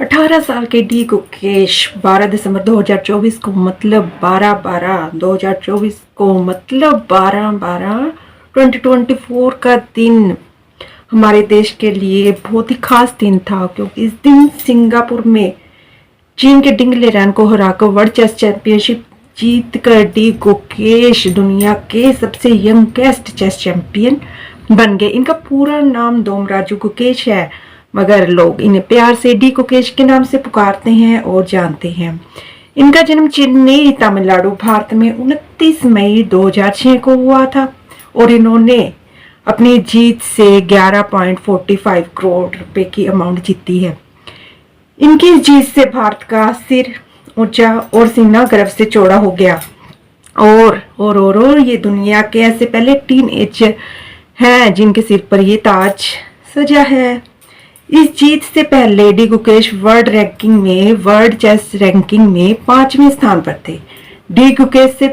18 साल के डी गुकेश 12 दिसंबर 2024 को मतलब 12/12/2024 को मतलब 12/12/2024 का दिन हमारे देश के लिए बहुत ही खास दिन था, क्योंकि इस दिन सिंगापुर में चीन के डिंग लेरैन को हराकर वर्ल्ड चेस चैंपियनशिप जीत कर डी गुकेश दुनिया के सबसे यंगेस्ट चेस चैंपियन बन गए। इनका पूरा नाम दोमराजू गुकेश है, मगर लोग इन्हें प्यार से डी गुकेश के नाम से पुकारते हैं और जानते हैं। इनका जन्म चेन्नई तमिलनाडु भारत में 29 मई 2006 को हुआ था और इन्होंने अपनी जीत से 11.45 करोड़ रुपए की अमाउंट जीती है। इनकी जीत से भारत का सिर ऊंचा और सीना गर्व से चौड़ा हो गया और ये दुनिया के ऐसे पहले टीनएजर हैं जिनके सिर पर ये ताज सजा है। इस जीत से पहले D Gukesh world chess ranking में 5वें स्थान पर थे। डी गुकेश से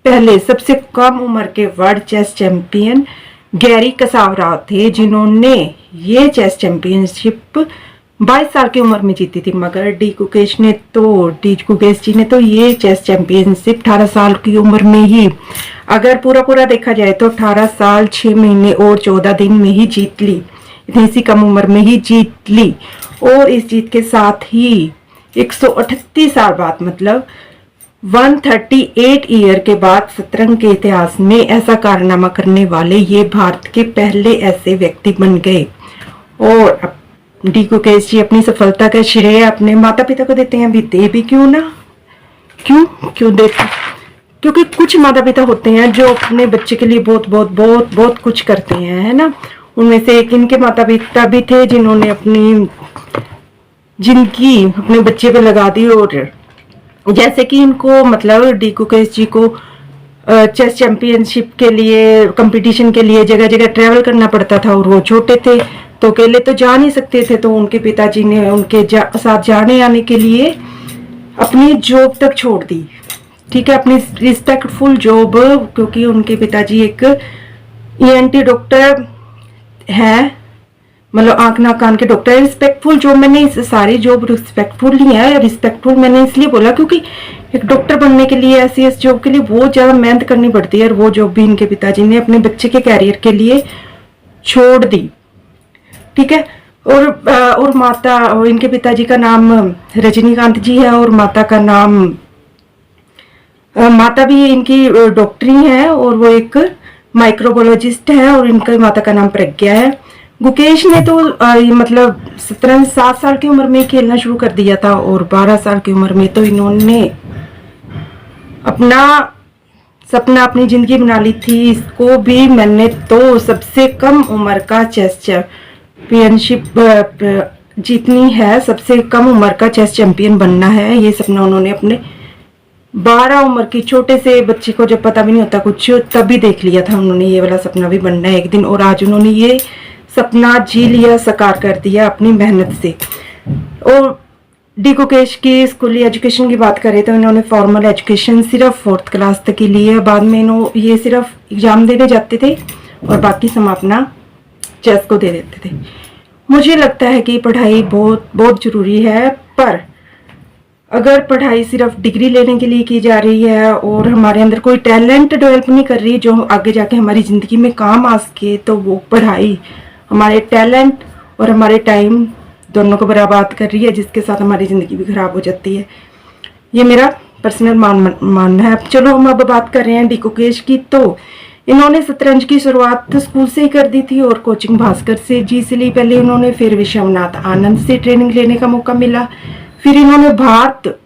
पहले सबसे कम उम्र के वर्ल्ड चेस चैंपियन गैरी कसावराव थे, जिन्होंने ये चेस चैंपियनशिप 22 साल की उम्र में जीती थी, मगर डी गुकेश जी ने तो ये चेस चैंपियनशिप 18 साल की उम्र में ही, अगर पूरा देखा जाए तो 18 साल 6 महीने और 14 दिन में ही जीत ली। इतनी सी कम उम्र में ही जीत ली और इस जीत के साथ ही 138 साल बाद मतलब 138 ईयर के बाद शतरंज के इतिहास में ऐसा कारनामा करने वाले ये भारत के पहले ऐसे व्यक्ति बन गए। और डी गुकेश जी अपनी सफलता का श्रेय अपने माता पिता को देते हैं, भी दे भी क्यों ना, क्यों देते, क्योंकि कुछ माता पिता होते हैं जो अपने बच्चे के लिए बहुत कुछ करते हैं, है ना। उनमें से एक इनके माता पिता भी थे जिन्होंने अपनी जिंदगी अपने बच्चे पे लगा दी। और जैसे कि इनको मतलब डी गुकेश जी को चेस चैंपियनशिप के लिए कंपटीशन के लिए जगह जगह ट्रैवल करना पड़ता था और वो छोटे थे तो अकेले तो जा नहीं सकते थे, तो उनके पिताजी ने उनके साथ जाने आने के लिए अपनी जॉब तक छोड़ दी। ठीक है, अपनी रिस्पेक्टफुल जॉब, क्योंकि उनके पिताजी एक ENT डॉक्टर है, मतलब आंख नाक कान के डॉक्टर है। रिस्पेक्टफुल जॉब, मैंने सारी जॉब रिस्पेक्टफुल नहीं है, रिस्पेक्टफुल मैंने इसलिए बोला क्योंकि एक डॉक्टर बनने के लिए ऐसी जॉब के लिए बहुत ज्यादा मेहनत करनी पड़ती है, और वो जॉब भी इनके पिताजी ने अपने बच्चे के कैरियर के लिए छोड़ दी। ठीक है, और माता, और इनके पिताजी का नाम रजनीकांत जी है और माता का नाम, माता भी इनकी डॉक्टरी है और वो एक माइक्रोबायोलॉजिस्ट है, और इनका माता का नाम प्रज्ञा है। गुकेश ने तो मतलब 7 साल की उम्र में खेलना शुरू कर दिया था और 12 साल की उम्र में तो इन्होंने अपना सपना, अपनी जिंदगी बना ली थी। इसको भी मैंने तो सबसे कम उम्र का चेस चैंपियनशिप जीतनी है, सबसे कम उम्र का चेस चैंपियन बनना है। ये सपना उन्होंने अपने 12 उम्र की छोटे से बच्चे को, जब पता भी नहीं होता कुछ, तभी देख लिया था उन्होंने ये वाला सपना भी बनना है एक दिन, और आज उन्होंने ये सपना जी लिया, साकार कर दिया अपनी मेहनत से। और डी गुकेश की स्कूली एजुकेशन की बात करें तो इन्होंने फॉर्मल एजुकेशन सिर्फ 4th क्लास तक की ली है। बाद में ये सिर्फ एग्जाम देने जाते थे और बाकी समय अपना चेस को दे देते थे। मुझे लगता है कि पढ़ाई बहुत जरूरी है, पर अगर पढ़ाई सिर्फ डिग्री लेने के लिए की जा रही है और हमारे अंदर कोई टैलेंट डेवलप नहीं कर रही जो आगे जाके हमारी जिंदगी में काम आ सके, तो वो पढ़ाई हमारे टैलेंट और हमारे टाइम दोनों को बर्बाद कर रही है, जिसके साथ हमारी जिंदगी भी खराब हो जाती है। ये मेरा पर्सनल मानना है। चलो हम अब बात कर रहे हैं डी गुकेश की। तो इन्होंने शतरंज की शुरुआत स्कूल से ही कर दी थी और कोचिंग भास्कर से जी से ली पहले उन्होंने, फिर विश्वनाथ आनंद से ट्रेनिंग लेने का मौका मिला, फिर इन्होंने भारत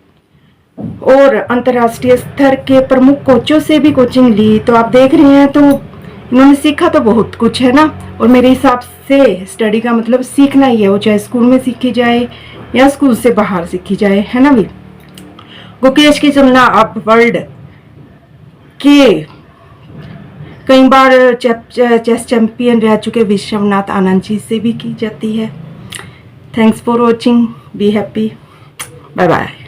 और अंतर्राष्ट्रीय स्तर के प्रमुख कोचों से भी कोचिंग ली। तो आप देख रहे हैं, तो इन्होंने सीखा तो बहुत कुछ है ना। और मेरे हिसाब से स्टडी का मतलब सीखना ही है, वो चाहे स्कूल में सीखी जाए या स्कूल से बाहर सीखी जाए, है ना भी। गुकेश की तुलना अब वर्ल्ड के कई बार चेस चैंपियन रह चुके विश्वनाथ आनंद जी से भी की जाती है। Thanks for watching, be happy, bye bye.